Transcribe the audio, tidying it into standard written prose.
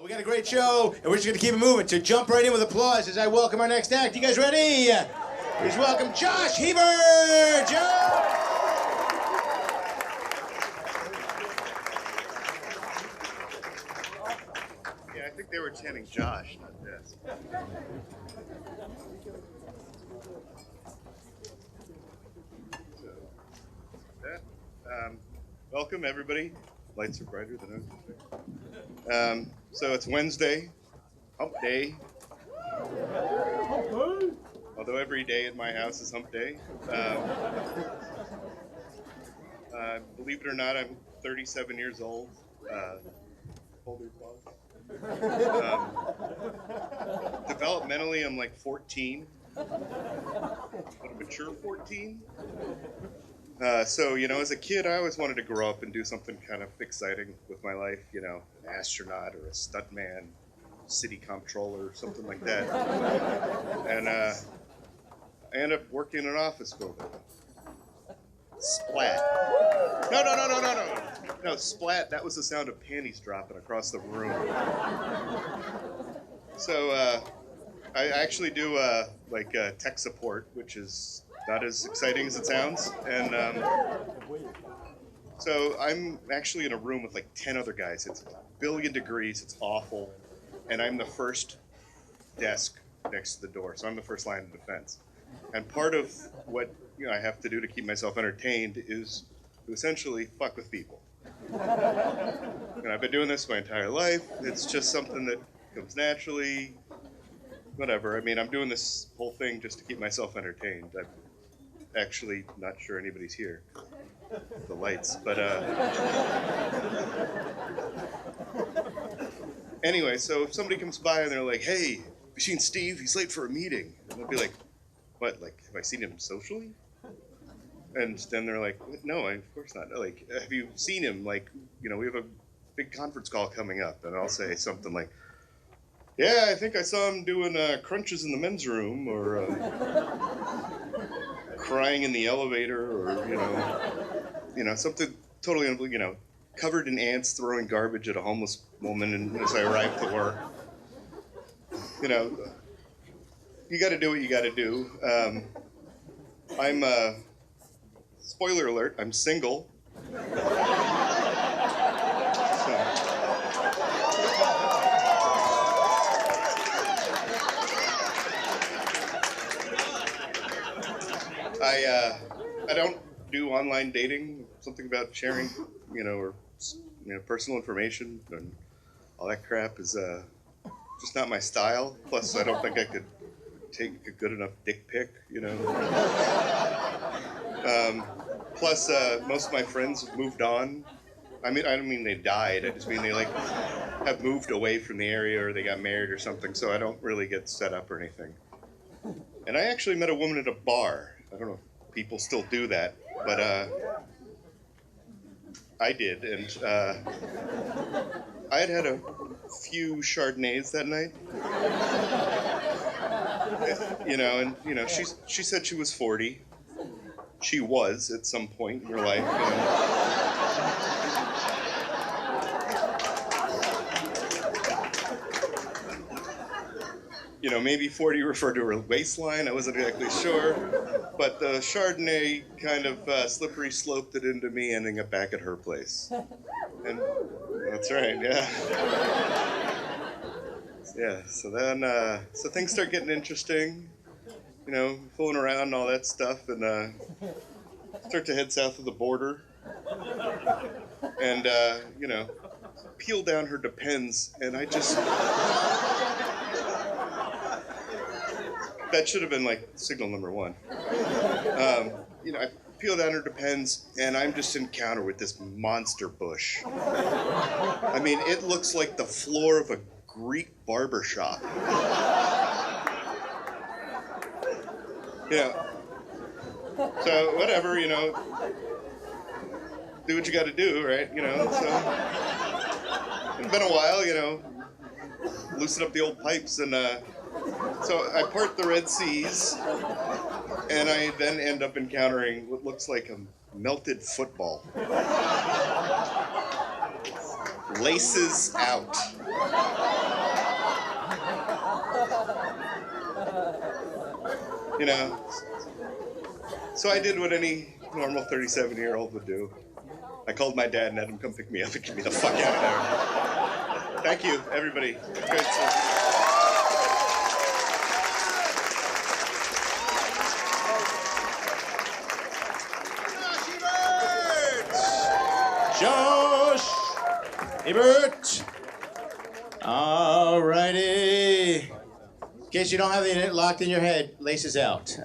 We got a great show, and we're just going to keep it moving. So jump right in with applause as I welcome our next act. You guys ready? Please welcome Josh Hebert! Josh! Yeah, I think they were chanting Josh, not this. So, welcome, everybody. Lights are brighter than I was. So it's Wednesday, hump day. Although every day at my house is hump day. Believe it or not, I'm 37 years old. Hold your applause. Developmentally, I'm like 14. But a mature 14. So, you know, as a kid, I always wanted to grow up and do something kind of exciting with my life, you know, an astronaut or a stuntman, city comptroller, something like that. And I ended up working in an office building. Splat. No, splat, that was the sound of panties dropping across the room. So, I actually do, tech support, which is not as exciting as it sounds, and so I'm actually in a room with like 10 other guys. It's a billion degrees, it's awful, and I'm the first desk next to the door, so I'm the first line of defense. And part of what I have to do to keep myself entertained is to essentially fuck with people. And I've been doing this my entire life. It's just something that comes naturally. Whatever. I mean, I'm doing this whole thing just to keep myself entertained. I'm actually not sure anybody's here. The lights, but anyway, so if somebody comes by and they're like, "Hey, have you seen Steve? He's late for a meeting." And I'll be like, "What? Like, have I seen him socially?" And then they're like, "No, of course not. Like, have you seen him? Like, you know, we have a big conference call coming up." And I'll say something like, "Yeah, I think I saw him doing crunches in the men's room, or crying in the elevator, or you know, something totally, covered in ants, throwing garbage at a homeless woman as I arrive to work." You know, you got to do what you got to do. I'm spoiler alert. I'm single. I don't do online dating. Something about sharing, or personal information and all that crap is just not my style. Plus, I don't think I could take a good enough dick pic, Plus, most of my friends have moved on. I don't mean they died. I just mean they have moved away from the area, or they got married or something. So I don't really get set up or anything. And I actually met a woman at a bar. I don't know if people still do that, but I did, and I had a few Chardonnays that night. She said she was 40. She was at some point in her life. Maybe 40 referred to her waistline. I wasn't exactly sure. But the Chardonnay kind of slippery sloped it into me ending up back at her place. And that's right, yeah. Yeah, so then, so things start getting interesting, fooling around and all that stuff, and start to head south of the border. And, peel down her Depends, and I just... That should have been like signal number one. I peel down her Depends, and I'm just encountered with this monster bush. I mean, it looks like the floor of a Greek barber shop. So whatever, do what you got to do, right? So it's been a while, loosen up the old pipes, and so I part the Red Seas, and I then end up encountering what looks like a melted football. Laces out. You know. So I did what any normal 37-year-old would do. I called my dad and had him come pick me up and get me the fuck out of there. Thank you, everybody. Good. Josh Hebert. All righty. In case you don't have the locked in your head, laces out.